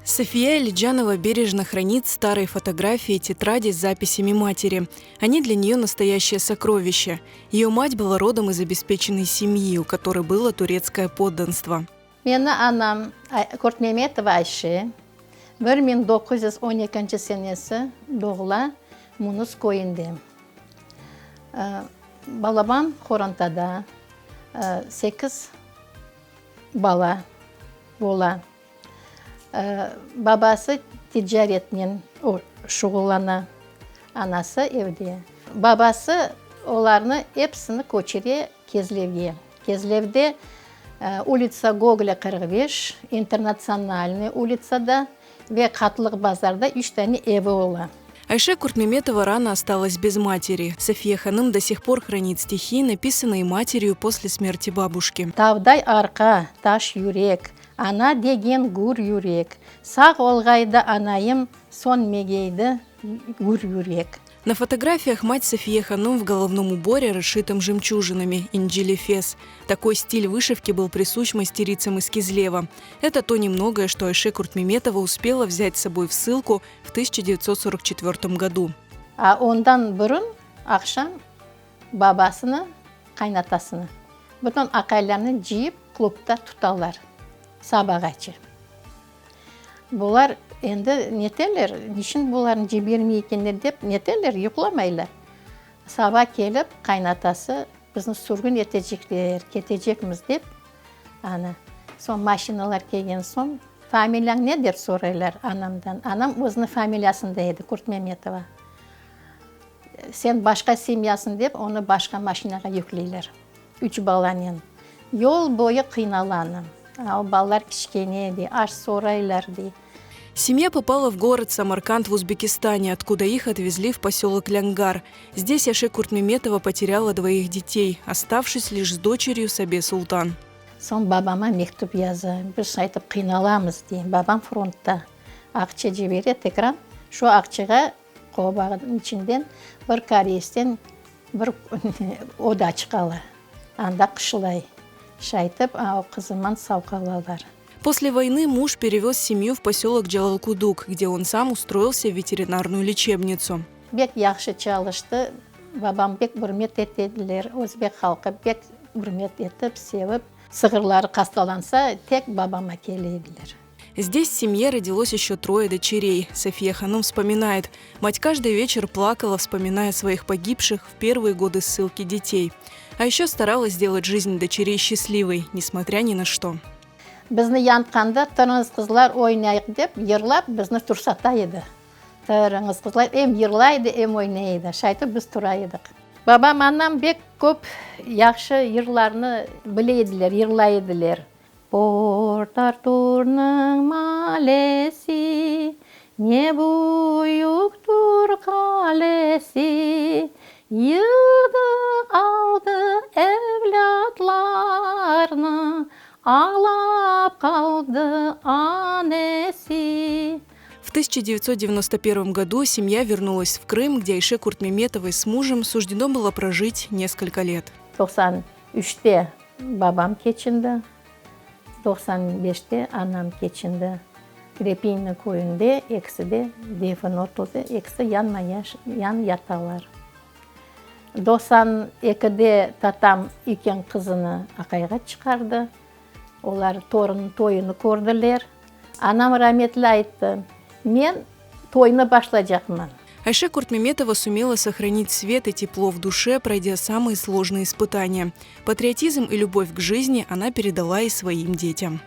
София Элиджанова бережно хранит старые фотографии и тетради с записями матери. Они для нее настоящее сокровище. Ее мать была родом из обеспеченной семьи, у которой было турецкое подданство. Meni anam Kurtmemetova Ayşe 1912 senesi doğula Munus koyundu. Balabam Xorantada 8 bala bola. Babası ticaretle şugullana, anası evde. Babası onlarını hepsini Koçeri'ye Kezlev'ye. Kezlev'de улица Гоголя 45, Интернациональная улицада ve Katlık Bazar'da 3 tane evi olan. Айше Куртмеметова рано осталась без матери. София Ханым до сих пор хранит стихи, написанные матерью после смерти бабушки. Tavday arka, taş yürek, ana degen gur yürek. Sağ olgaydı anayım, son megeydi gur yürek. На фотографиях мать София Ханум в головном уборе, расшитом жемчужинами, инджили фес. Такой стиль вышивки был присущ мастерицам из Кизлева. Это то немногое, что Айше Куртмеметова успела взять с собой в ссылку в 1944 году. Ondan burun akşam babasını, kaynatasını, bütün akaylarını ciyip klubda tutarlar sabahgacha. Bunlar endi neteler, niçin bunların cibermey ekenler dep neteler, yuklamaylar. Sabah kelip kaynatası bizni sürgün etecekler, ketecekmiz dep ana. Son maşinalar kelgen son familiyan ne der soraylar anamdan. Anam özünün familiyasında edi Kurtmemetova. Sen başka semyasın dep onu başka maşinaga yükleyler. 3 balanın. Yol boyu kıynalanım. O ballar kichkene edi, aş soraylar di. Семья попала в город Самарканд в Узбекистане, откуда их отвезли в поселок Лянгар. Здесь Айше Куртмеметова потеряла 2 детей, оставшись лишь с дочерью Сабе Султан. Son babama mektup yazı, biz aytıp kıynalamız diye. Babam frontta. Akça cebere tekrar. Şu akçaga kovağın içinden bir kariyesten bir oda çıkalı. Anda kışılay. Şaytıp o kızımın savkalalar. После войны муж перевез семью в поселок Джалалкудук, где он сам устроился в ветеринарную лечебницу. Bek yaxşı çalıştı. Babam bek hürmet ettiler. Özbek halkı bek hürmet etip, sevip, sığırları hastalansa tek babama keleydiler. Здесь в семье родилось еще 3 дочерей. София Ханум вспоминает, мать каждый вечер плакала, вспоминая своих погибших в первые годы ссылки детей. А еще старалась сделать жизнь дочерей счастливой, несмотря ни на что. Bizni yantkanda tırınız kızlar oynayık dep, yırlap bizni tursataydı. Tırınız kızlar hem yırlaydı hem oynaydı. Şaytı biz turaydık. Babam anam bek köp yaxşı yırlarını bileydiler, yırlaydılar. Port Artur'un malesi, ne büyüktür kalesi, yığdı aldı evlatlarını, ağlap kaldı annesi. В 1991 году семья вернулась в Крым, где Айше Куртмеметовой с мужем суждено было прожить несколько лет. 93'te babam keçindi, 95'te anam keçindi. Krepinli koyunda ikisi de defin otuldu, ikisi yan yatalar. 92'de tatam iken kızını akayga çıkardı. Onlar torunun toyunu gördüler. Anam rahmetli aytты, men toyuna başlayacakman. Айше Куртмеметова сумела сохранить свет и тепло в душе, пройдя самые сложные испытания. Патриотизм и любовь к жизни она передала и своим детям.